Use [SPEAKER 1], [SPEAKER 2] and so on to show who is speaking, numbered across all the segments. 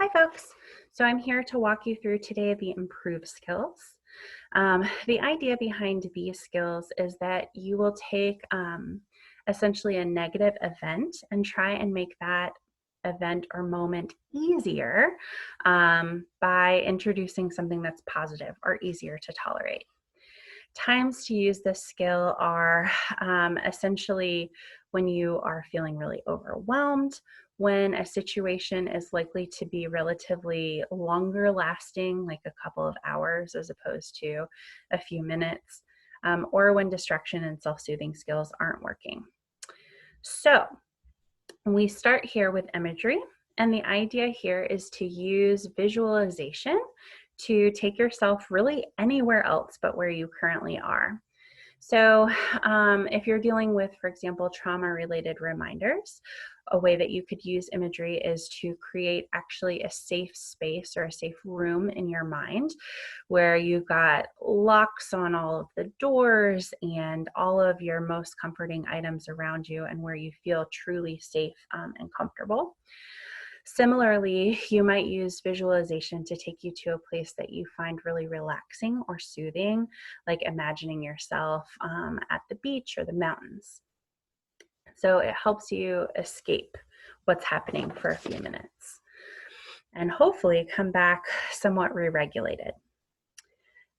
[SPEAKER 1] Hi folks, so I'm here to walk you through today the improve skills. The idea behind these skills is that you will take essentially a negative event and try and make that event or moment easier by introducing something that's positive or easier to tolerate. Times to use this skill are essentially when you are feeling really overwhelmed, when a situation is likely to be relatively longer lasting, like a couple of hours as opposed to a few minutes, or when distraction and self-soothing skills aren't working. So we start here with imagery, and the idea here is to use visualization to take yourself really anywhere else but where you currently are. So if you're dealing with, for example, trauma-related reminders, a way that you could use imagery is to create actually a safe space or a safe room in your mind where you've got locks on all of the doors and all of your most comforting items around you, and where you feel truly safe and comfortable. Similarly, you might use visualization to take you to a place that you find really relaxing or soothing, like imagining yourself at the beach or the mountains. So it helps you escape what's happening for a few minutes and hopefully come back somewhat re-regulated.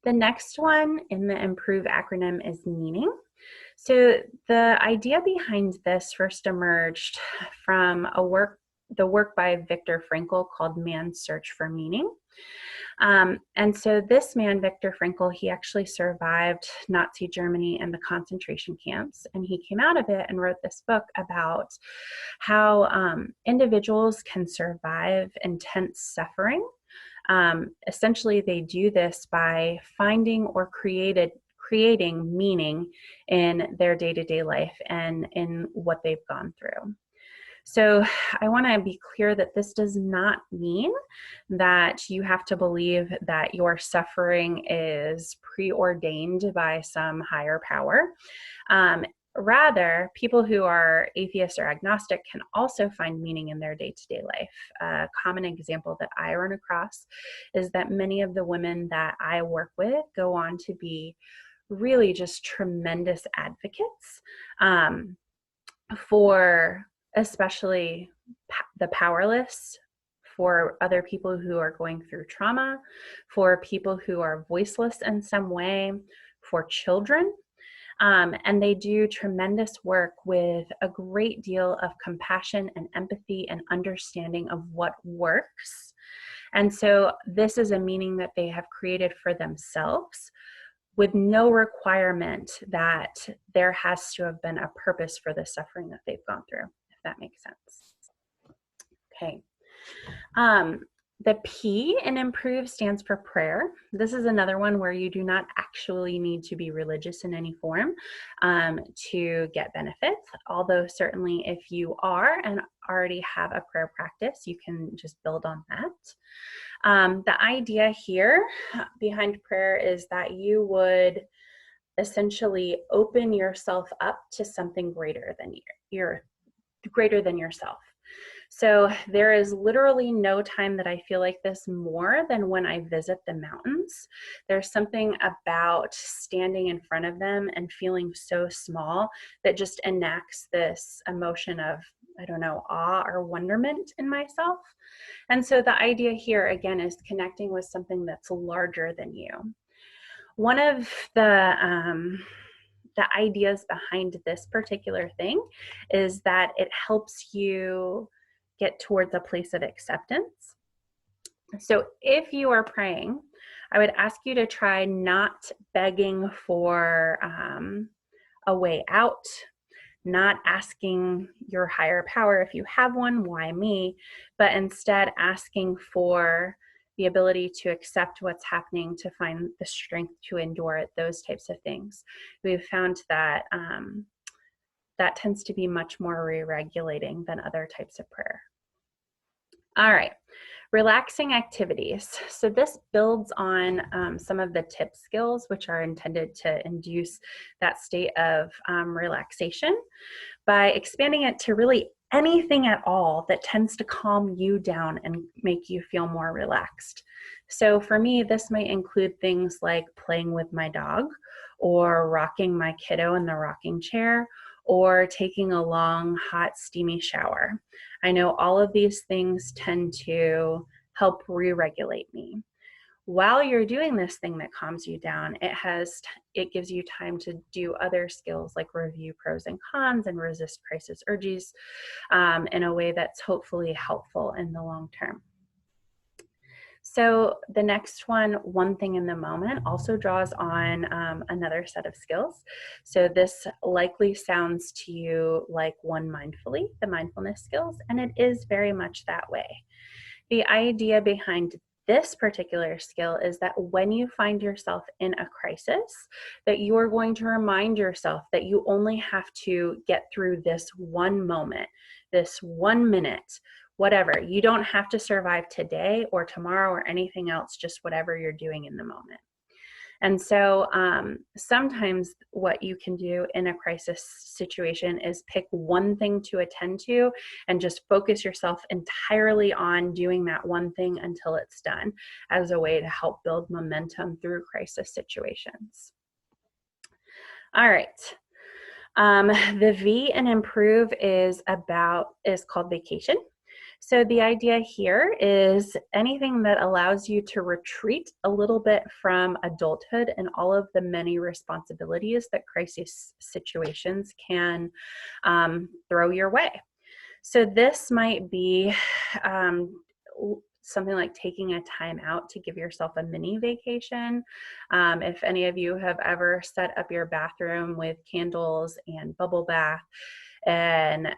[SPEAKER 1] The next one in the IMPROVE acronym is meaning. So the idea behind this first emerged from the work by Viktor Frankl called Man's Search for Meaning. And so this man, Viktor Frankl, he actually survived Nazi Germany and the concentration camps, and he came out of it and wrote this book about how individuals can survive intense suffering. Essentially, they do this by finding or creating meaning in their day-to-day life and in what they've gone through. So I want to be clear that this does not mean that you have to believe that your suffering is preordained by some higher power. Rather, people who are atheist or agnostic can also find meaning in their day-to-day life. A common example that I run across is that many of the women that I work with go on to be really just tremendous advocates for especially the powerless, for other people who are going through trauma, for people who are voiceless in some way, for children. And they do tremendous work with a great deal of compassion and empathy and understanding of what works. And so this is a meaning that they have created for themselves, with no requirement that there has to have been a purpose for the suffering that they've gone through, if that makes sense. Okay. The P in improve stands for prayer. This is another one where you do not actually need to be religious in any form to get benefits, although certainly if you are and already have a prayer practice, you can just build on that. The idea here behind prayer is that you would essentially open yourself up to something greater than yourself. So there is literally no time that I feel like this more than when I visit the mountains. There's something about standing in front of them and feeling so small that just enacts this emotion of, I don't know, awe or wonderment in myself. And so the idea here, again, is connecting with something that's larger than you. One of the ideas behind this particular thing is that it helps you get towards a place of acceptance. So if you are praying, I would ask you to try not begging for a way out, not asking your higher power, if you have one, why me, but instead asking for the ability to accept what's happening, to find the strength to endure it, those types of things. We've found that that tends to be much more re-regulating than other types of prayer. All right, relaxing activities. So this builds on some of the tip skills, which are intended to induce that state of relaxation by expanding it to really anything at all that tends to calm you down and make you feel more relaxed. So for me, this might include things like playing with my dog, or rocking my kiddo in the rocking chair, or taking a long, hot, steamy shower. I know all of these things tend to help re-regulate me. While you're doing this thing that calms you down, it gives you time to do other skills like review pros and cons and resist crisis urges in a way that's hopefully helpful in the long term. So the next one thing in the moment, also draws on another set of skills. So this likely sounds to you like one mindfully, the mindfulness skills, and it is very much that way. The idea behind this particular skill is that when you find yourself in a crisis, that you are going to remind yourself that you only have to get through this one moment, this 1 minute, whatever. You don't have to survive today or tomorrow or anything else, just whatever you're doing in the moment. And so sometimes what you can do in a crisis situation is pick one thing to attend to and just focus yourself entirely on doing that one thing until it's done, as a way to help build momentum through crisis situations. All right. The V in improve is called vacation. So the idea here is anything that allows you to retreat a little bit from adulthood and all of the many responsibilities that crisis situations can throw your way. So this might be something like taking a time out to give yourself a mini vacation. If any of you have ever set up your bathroom with candles and bubble bath and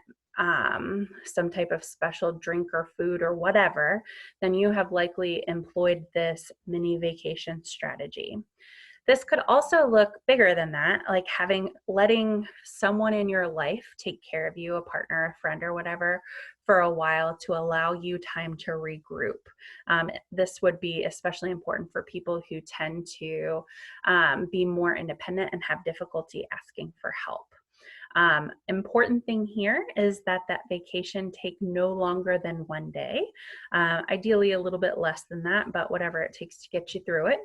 [SPEAKER 1] some type of special drink or food or whatever, then you have likely employed this mini vacation strategy. This could also look bigger than that, like letting someone in your life take care of you, a partner, a friend, or whatever, for a while to allow you time to regroup. This would be especially important for people who tend to be more independent and have difficulty asking for help. Important thing here is that vacation take no longer than 1 day, ideally a little bit less than that, but whatever it takes to get you through it.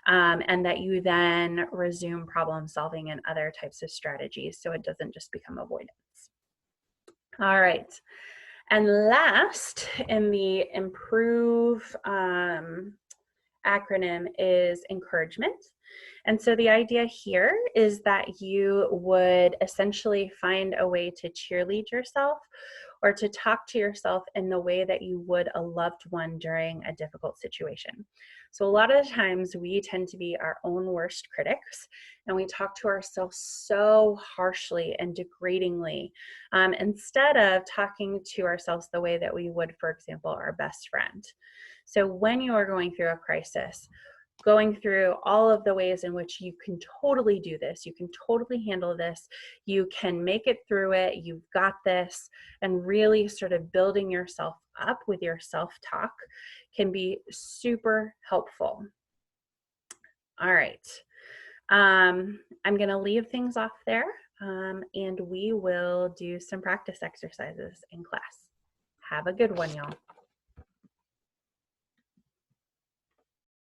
[SPEAKER 1] And that you then resume problem solving and other types of strategies so it doesn't just become avoidance. All right. And last in the improve acronym is encouragement. And so the idea here is that you would essentially find a way to cheerlead yourself or to talk to yourself in the way that you would a loved one during a difficult situation. So a lot of the times we tend to be our own worst critics, and we talk to ourselves so harshly and degradingly instead of talking to ourselves the way that we would, for example, our best friend. So when you are going through a crisis, going through all of the ways in which you can totally do this, you can totally handle this, you can make it through it, you've got this, and really sort of building yourself up with your self-talk can be super helpful. All right, I'm gonna leave things off there and we will do some practice exercises in class. Have a good one, y'all.